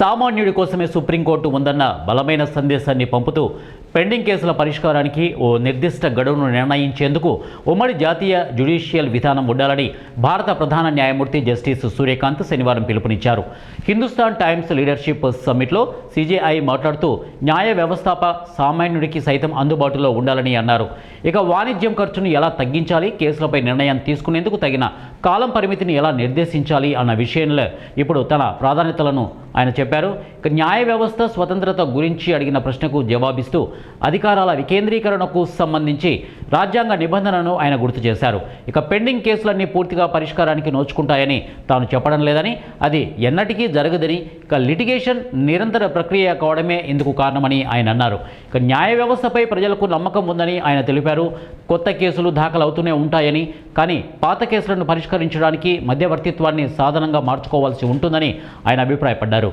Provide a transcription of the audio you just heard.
సామాన్యుడి కోసమే సుప్రీంకోర్టు ఉందన్న బలమైన సందేశాన్ని పంపుతూ పెండింగ్ కేసుల పరిష్కారానికి ఓ నిర్దిష్ట గడువును నిర్ణయించేందుకు ఉమ్మడి జాతీయ జ్యుడిషియల్ విధానం ఉండాలని భారత ప్రధాన న్యాయమూర్తి జస్టిస్ సూర్యకాంత్ శనివారం పిలుపునిచ్చారు. హిందుస్థాన్ టైమ్స్ లీడర్షిప్ సమ్మిట్లో సిజేఐ మాట్లాడుతూ న్యాయ వ్యవస్థాప సామాన్యుడికి సైతం అందుబాటులో ఉండాలని అన్నారు. ఇక వాణిజ్యం ఖర్చును ఎలా తగ్గించాలి, కేసులపై నిర్ణయం తీసుకునేందుకు తగిన కాలం పరిమితిని ఎలా నిర్దేశించాలి అన్న విషయంలో ఇప్పుడు తన ప్రాధాన్యతలను ఆయన చెప్పారు. ఇక న్యాయ వ్యవస్థ స్వతంత్రత గురించి అడిగిన ప్రశ్నకు జవాబిస్తూ అధికారాల వికేంద్రీకరణకు సంబంధించి రాజ్యాంగ నిబంధనను ఆయన గుర్తు చేశారు. ఇక పెండింగ్ కేసులన్నీ పూర్తిగా పరిష్కారానికి నోచుకుంటాయని తాను చెప్పడం లేదని, అది ఎన్నటికీ జరగదని, ఇక లిటిగేషన్ నిరంతర ప్రక్రియ కావడమే ఇందుకు కారణమని ఆయన అన్నారు. ఇక న్యాయ వ్యవస్థపై ప్రజలకు నమ్మకం ఉందని ఆయన తెలిపారు. కొత్త కేసులు దాఖలవుతూనే ఉంటాయని, కానీ పాత కేసులను పరిష్కరించడానికి మధ్యవర్తిత్వాన్ని సాధనంగా మార్చుకోవాల్సి ఉంటుందని ఆయన అభిప్రాయపడ్డారు.